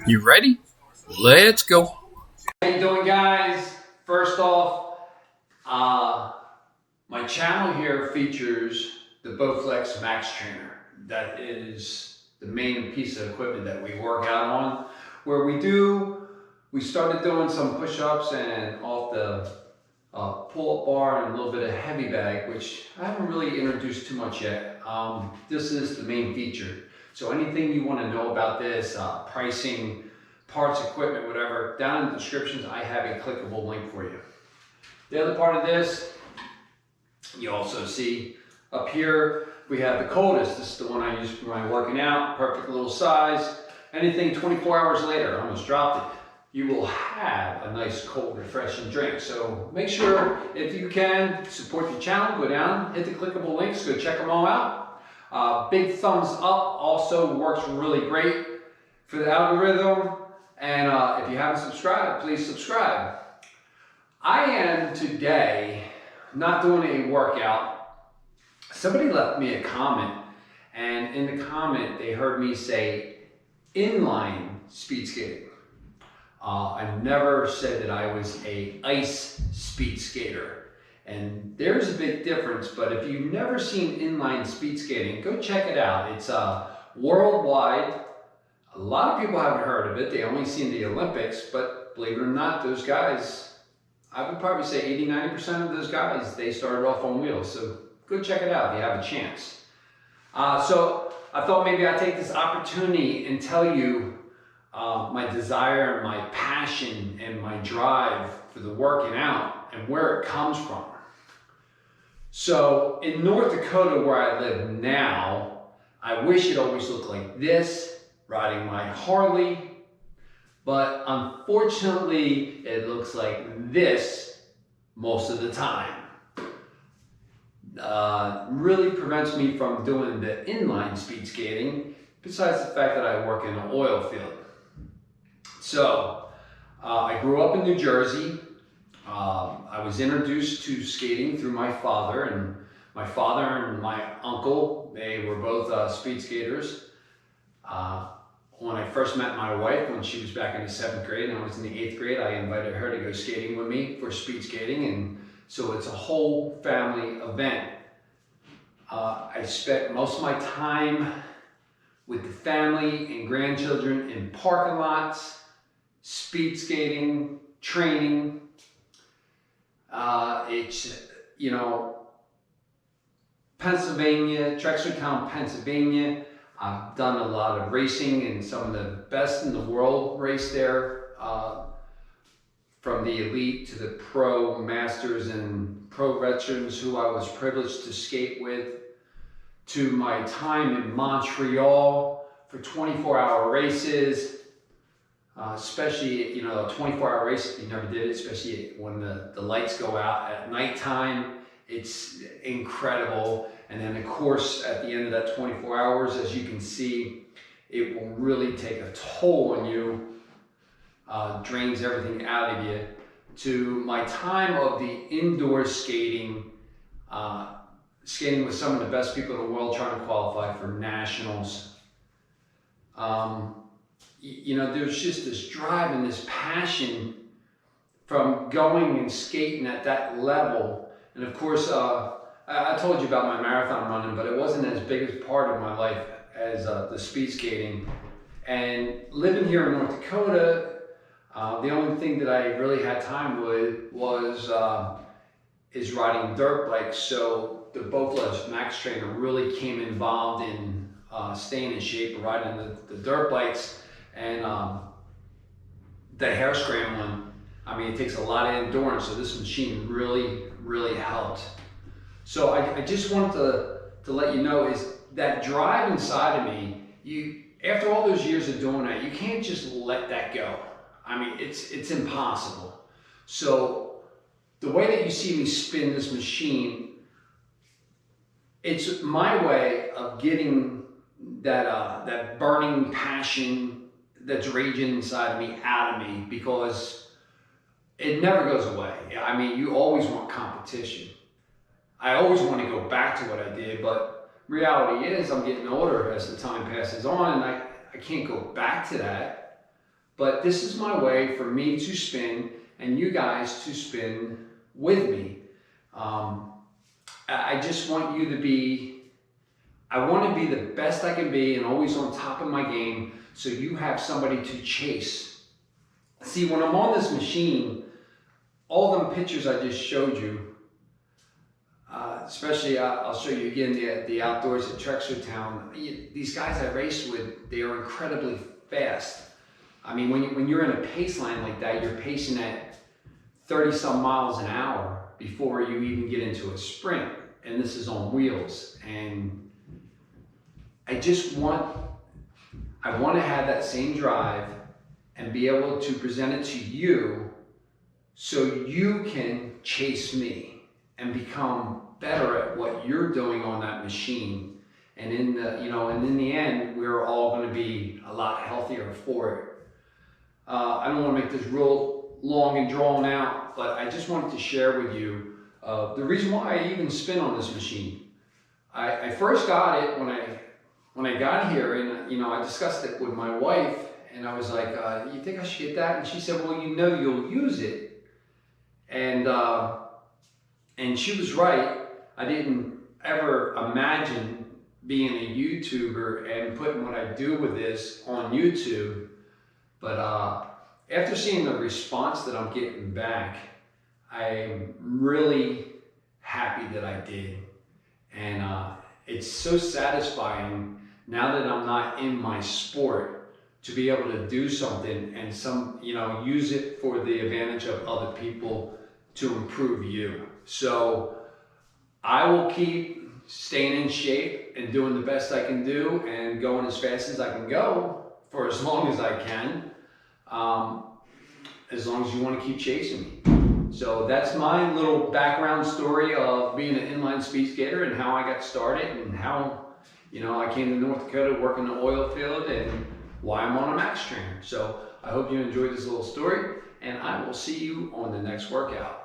You ready? Let's go. How you doing, guys? First off, uh, my channel here features the Bowflex Max Trainer. That is the main piece of equipment that we work out on. Where we started doing some push-ups and off the pull-up bar and a little bit of heavy bag, which I haven't really introduced too much yet. This is the main feature. So anything you want to know about this, pricing, parts, equipment, whatever, down in the descriptions, I have a clickable link for you. The other part of this, you also see up here, we have the coldest. This is the one I use for my working out, perfect little size. Anything 24 hours later, I almost dropped it, you will have a nice cold refreshing drink. So make sure, if you can, support the channel, go down, hit the clickable links, go check them all out. Big thumbs up also works really great for the algorithm. And if you haven't subscribed, please subscribe. I am today not doing a workout. Somebody left me a comment, and in the comment they heard me say inline speed skating. I've never said that I was a ice speed skater, and there's a big difference. But if you've never seen inline speed skating, go check it out. It's worldwide. A lot of people haven't heard of it. They only seen the Olympics, but believe it or not, those guys, I would probably say 80–90% of those guys, they started off on wheels. So go check it out if you have a chance. So I thought maybe I'd take this opportunity and tell you my desire and my passion and my drive for the working out and where it comes from. So in North Dakota, where I live now, I wish it always looked like this, riding my Harley, but unfortunately it looks like this most of the time. Really prevents me from doing the inline speed skating, besides the fact that I work in an oil field. So I grew up in New Jersey. I was introduced to skating through my father, and my father and my uncle, they were both speed skaters. When I first met my wife, when she was back in the 7th grade and I was in the 8th grade, I invited her to go skating with me for speed skating, and so it's a whole family event. I spent most of my time with the family and grandchildren in parking lots, speed skating, training. It's, Pennsylvania, Trexlertown, Pennsylvania. I've done a lot of racing, and some of the best in the world race there, from the elite to the pro masters and pro veterans who I was privileged to skate with, to my time in Montreal for 24-hour races, especially, a 24-hour race, if you never did it, especially when the lights go out at nighttime, it's incredible. And then of course, at the end of that 24 hours, as you can see, it will really take a toll on you, drains everything out of you. To my time of the indoor skating, skating with some of the best people in the world, trying to qualify for nationals. There's just this drive and this passion from going and skating at that level. And of course, I told you about my marathon running, but it wasn't as big a part of my life as the speed skating. And living here in North Dakota, the only thing that I really had time with is riding dirt bikes. So the Bowflex Max Trainer really came involved in staying in shape, riding the dirt bikes, and the hair scrambling. I mean, it takes a lot of endurance, so this machine really helped. So I just wanted to let you know is that drive inside of me, after all those years of doing that, you can't just let that go. I mean, it's impossible. So the way that you see me spin this machine, it's my way of getting that burning passion that's raging inside of me out of me, because it never goes away. I mean, you always want competition. I always want to go back to what I did, but reality is I'm getting older as the time passes on, and I can't go back to that. But this is my way for me to spin and you guys to spin with me. I just want you to be, I want to be the best I can be and always on top of my game so you have somebody to chase. See, when I'm on this machine, all them pictures I just showed you, especially I'll show you again the outdoors at Trexlertown. These guys I race with, they are incredibly fast. I mean, when you're in a pace line like that, you're pacing at 30 some miles an hour before you even get into a sprint. And this is on wheels. And I want to have that same drive and be able to present it to you so you can chase me and become better at what you're doing on that machine. And in the end, we're all going to be a lot healthier for it. I don't want to make this real long and drawn out, but I just wanted to share with you the reason why I even spin on this machine. I first got it when I got here, and I discussed it with my wife, and I was like, "You think I should get that?" And she said, "Well, you'll use it," and she was right. I didn't ever imagine being a YouTuber and putting what I do with this on YouTube. But after seeing the response that I'm getting back, I'm really happy that I did. And it's so satisfying now that I'm not in my sport to be able to do something and use it for the advantage of other people to improve you. So I will keep staying in shape and doing the best I can do and going as fast as I can go for as long as I can, as long as you want to keep chasing me. So that's my little background story of being an inline speed skater and how I got started and how I came to North Dakota working the oil field and why I'm on a Max Trainer. So I hope you enjoyed this little story, and I will see you on the next workout.